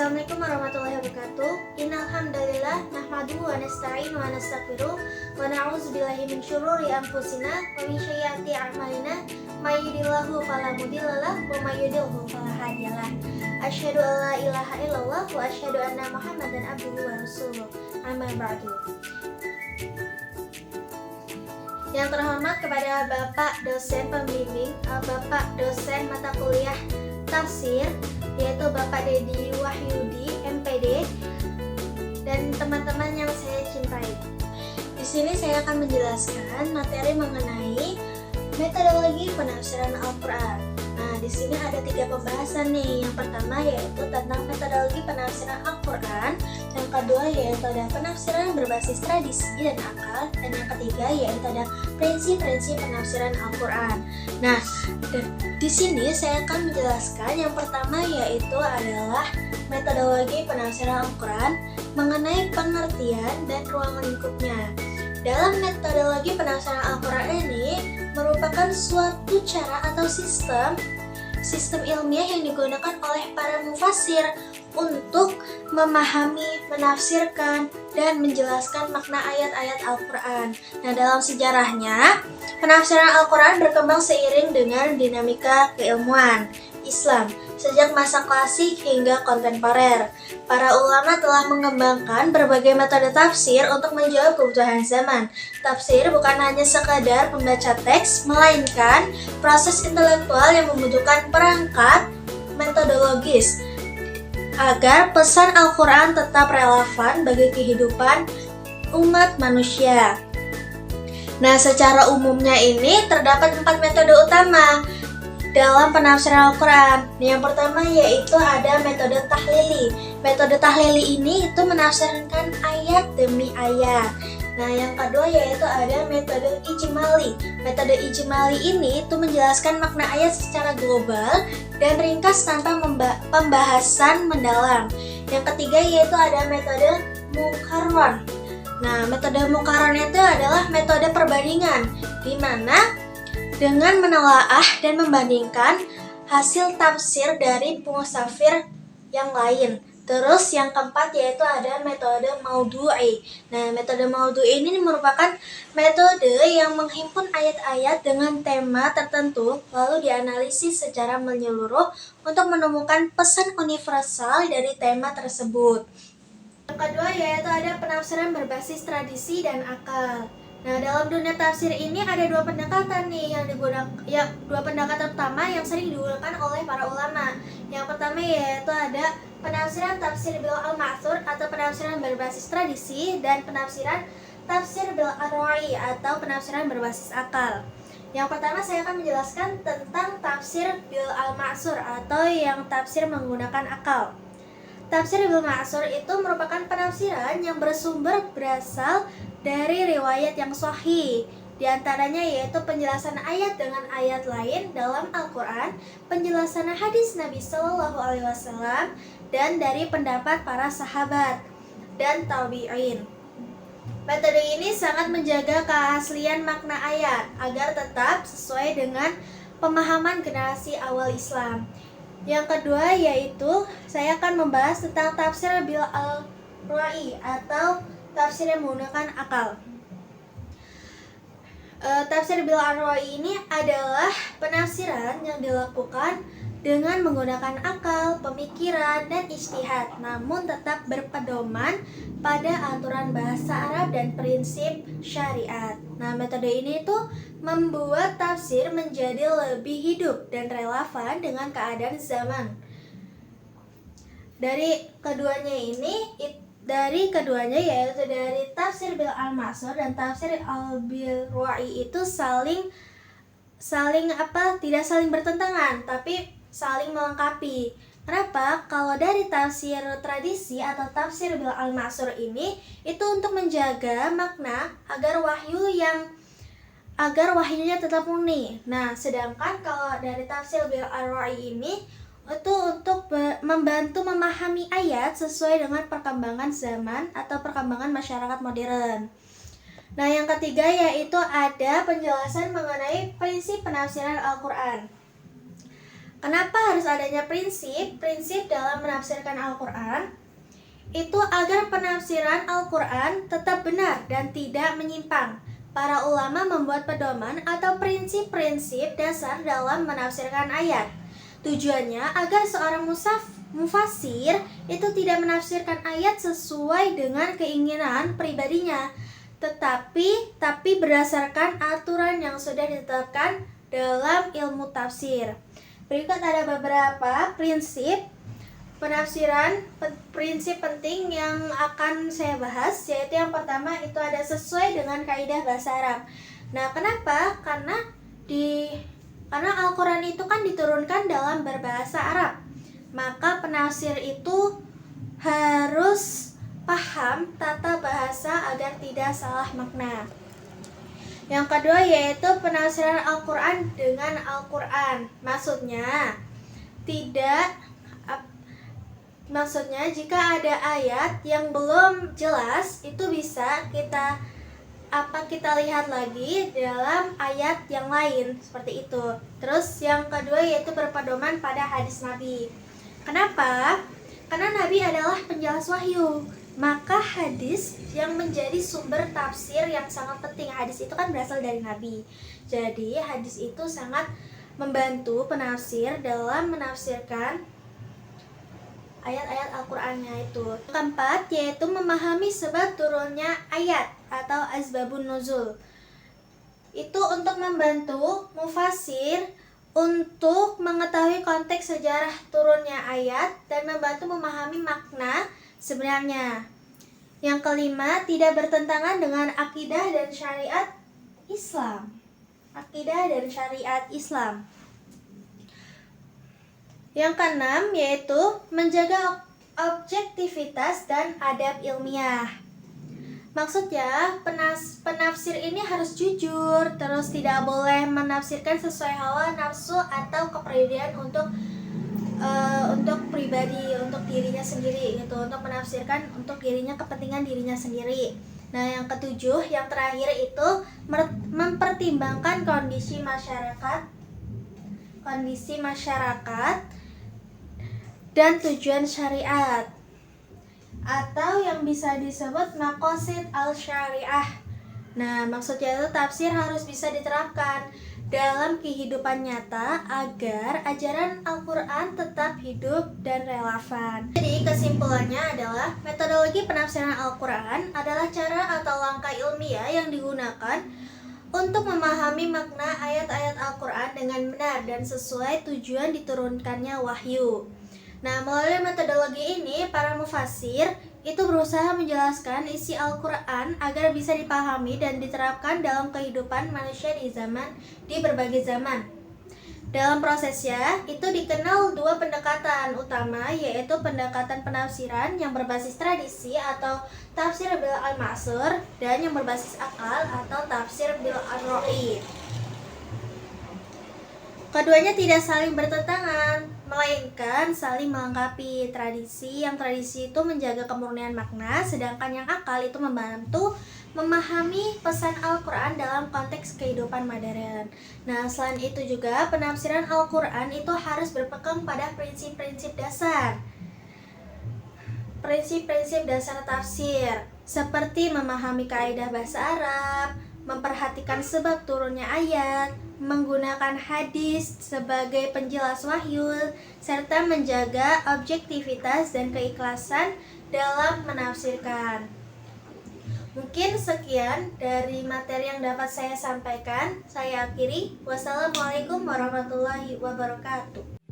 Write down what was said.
Assalamualaikum warahmatullahi wabarakatuh. Innal hamdalillah nahmaduhu wa nasta'inu wa nastaghfiruh wa na'udzubillahi min syururi anfusina wa min sayyiati a'malina may yahdihillahu fala mudhillalah wa may yudhlilhu fala hadiyalah. Asyhadu an la ilaha illallah wa asyhadu anna Muhammadan abduhu wa rasuluh. Amma ba'du. Yang terhormat kepada Bapak dosen pembimbing, Bapak dosen mata kuliah tafsir, yaitu Bapak Dedi Wahyudi, MPD, dan teman-teman yang saya cintai. Di sini saya akan menjelaskan materi mengenai metodologi penafsiran Al-Quran. Nah, di sini ada 3 pembahasan nih. Yang pertama yaitu tentang metodologi penafsiran Al-Quran. Yang kedua yaitu ada penafsiran berbasis tradisi dan akal. Dan yang ketiga yaitu ada prinsip-prinsip penafsiran Al-Quran. Nah, di sini saya akan menjelaskan yang pertama yaitu adalah metodologi penafsiran Al-Quran mengenai pengertian dan ruang lingkupnya. Dalam metodologi penafsiran Al-Quran ini merupakan suatu cara atau sistem ilmiah yang digunakan oleh para mufassir untuk memahami, menafsirkan, dan menjelaskan makna ayat-ayat Al-Quran. Nah, dalam sejarahnya, penafsiran Al-Quran berkembang seiring dengan dinamika keilmuan Islam sejak masa klasik hingga kontemporer. Para ulama telah mengembangkan berbagai metode tafsir untuk menjawab kebutuhan zaman. Tafsir bukan hanya sekadar membaca teks, melainkan proses intelektual yang membutuhkan perangkat metodologis agar pesan Al-Quran tetap relevan bagi kehidupan umat manusia. Nah, secara umumnya ini terdapat 4 metode utama dalam penafsiran Al-Quran. Yang pertama yaitu ada metode tahlili. Metode tahlili ini itu menafsirkan ayat demi ayat. Nah, yang kedua yaitu ada metode ijmali. Metode ijmali ini itu menjelaskan makna ayat secara global dan ringkas tanpa pembahasan mendalam. Yang ketiga yaitu ada metode muqarron. Nah, metode muqarron itu adalah metode perbandingan, di mana dengan menelaah dan membandingkan hasil tafsir dari musafir yang lain. Terus yang keempat yaitu ada metode maudhu'i. Nah, metode maudhu'i ini merupakan metode yang menghimpun ayat-ayat dengan tema tertentu lalu dianalisis secara menyeluruh untuk menemukan pesan universal dari tema tersebut. Yang kedua yaitu ada penafsiran berbasis tradisi dan akal. Nah, dalam dunia tafsir ini ada 2 pendekatan nih yang digunakan, ya, 2 pendekatan utama yang sering digunakan oleh para ulama. Yang pertama yaitu ada penafsiran tafsir bil al-ma'thur atau penafsiran berbasis tradisi, dan penafsiran tafsir bil arwa'i atau penafsiran berbasis akal. Yang pertama saya akan menjelaskan tentang tafsir bil al-ma'thur atau yang tafsir menggunakan akal. Tafsir bil ma'thur itu merupakan penafsiran yang berasal dari riwayat yang sahih. Di antaranya yaitu penjelasan ayat dengan ayat lain dalam Al-Quran, penjelasan hadis Nabi Shallallahu Alaihi Wasallam, dan dari pendapat para sahabat dan tabi'in. Metode ini sangat menjaga keaslian makna ayat agar tetap sesuai dengan pemahaman generasi awal Islam. Yang kedua yaitu saya akan membahas tentang tafsir bil al-ra'i atau tafsir yang menggunakan akal. Tafsir bil arwa'i ini adalah penafsiran yang dilakukan dengan menggunakan akal, pemikiran, dan ijtihad, namun tetap berpedoman pada aturan bahasa Arab dan prinsip syariat. Nah, metode ini tuh membuat tafsir menjadi lebih hidup dan relevan dengan keadaan zaman. Dari keduanya yaitu dari tafsir bil al-ma'thur dan tafsir bil ruwa'i itu tidak saling bertentangan tapi saling melengkapi. Kenapa? Kalau dari tafsir tradisi atau tafsir bil al-ma'thur ini itu untuk menjaga makna agar wahyunya tetap murni. Nah, sedangkan kalau dari tafsir bil al-ruwa'i ini itu untuk membantu memahami ayat sesuai dengan perkembangan zaman atau perkembangan masyarakat modern. Nah, yang ketiga yaitu ada penjelasan mengenai prinsip penafsiran Al-Quran. Kenapa harus adanya prinsip? Prinsip dalam menafsirkan Al-Quran itu agar penafsiran Al-Quran tetap benar dan tidak menyimpang. Para ulama membuat pedoman atau prinsip-prinsip dasar dalam menafsirkan ayat. Tujuannya agar seorang mufasir itu tidak menafsirkan ayat sesuai dengan keinginan pribadinya, tapi berdasarkan aturan yang sudah ditetapkan dalam ilmu tafsir. Berikut ada beberapa prinsip penafsiran, prinsip penting yang akan saya bahas, yaitu yang pertama itu ada sesuai dengan kaidah bahasa Arab. Nah, kenapa? Karena Al-Quran itu kan diturunkan dalam berbahasa Arab. Maka penafsir itu harus paham tata bahasa agar tidak salah makna. Yang kedua yaitu penafsiran Al-Quran dengan Al-Quran. Maksudnya jika ada ayat yang belum jelas, itu bisa kita lihat lagi dalam ayat yang lain, seperti itu. Terus yang kedua yaitu berpedoman pada hadis Nabi. Kenapa? Karena Nabi adalah penjelas wahyu. Maka hadis yang menjadi sumber tafsir yang sangat penting. Hadis itu kan berasal dari Nabi. Jadi hadis itu sangat membantu penafsir dalam menafsirkan ayat-ayat Al-Qur'annya itu. Keempat yaitu memahami sebab turunnya ayat atau asbabun nuzul. Itu untuk membantu mufasir untuk mengetahui konteks sejarah turunnya ayat dan membantu memahami makna sebenarnya. Yang kelima, tidak bertentangan dengan akidah dan syariat Islam. Akidah dan syariat Islam. Yang keenam yaitu menjaga objektivitas dan adab ilmiah. Maksudnya penafsir ini harus jujur, terus tidak boleh menafsirkan sesuai hawa nafsu atau kepribadian untuk pribadi, untuk dirinya sendiri gitu, untuk menafsirkan untuk dirinya, kepentingan dirinya sendiri. Nah, yang ketujuh, yang terakhir itu mempertimbangkan kondisi masyarakat dan tujuan syariat, atau yang bisa disebut maqasid al-syariah. Nah, maksudnya itu tafsir harus bisa diterapkan dalam kehidupan nyata agar ajaran Al-Quran tetap hidup dan relevan. Jadi kesimpulannya adalah metodologi penafsiran Al-Quran adalah cara atau langkah ilmiah yang digunakan untuk memahami makna ayat-ayat Al-Quran dengan benar dan sesuai tujuan diturunkannya wahyu. Nah, melalui metodologi ini, para mufasir itu berusaha menjelaskan isi Al-Quran agar bisa dipahami dan diterapkan dalam kehidupan manusia di berbagai zaman. Dalam prosesnya, itu dikenal dua pendekatan utama, yaitu pendekatan penafsiran yang berbasis tradisi atau tafsir bil al-ma'sur, dan yang berbasis akal atau tafsir bil ar-ra'i. Keduanya tidak saling bertentangan, melainkan saling melengkapi. Tradisi itu menjaga kemurnian makna, sedangkan yang akal itu membantu memahami pesan Al-Quran dalam konteks kehidupan modern. Nah, selain itu juga penafsiran Al-Quran itu harus berpegang pada prinsip-prinsip dasar. Prinsip-prinsip dasar tafsir, seperti memahami kaidah bahasa Arab, memperhatikan sebab turunnya ayat, menggunakan hadis sebagai penjelas wahyu, serta menjaga objektivitas dan keikhlasan dalam menafsirkan. Mungkin sekian dari materi yang dapat saya sampaikan. Saya akhiri. Wassalamualaikum warahmatullahi wabarakatuh.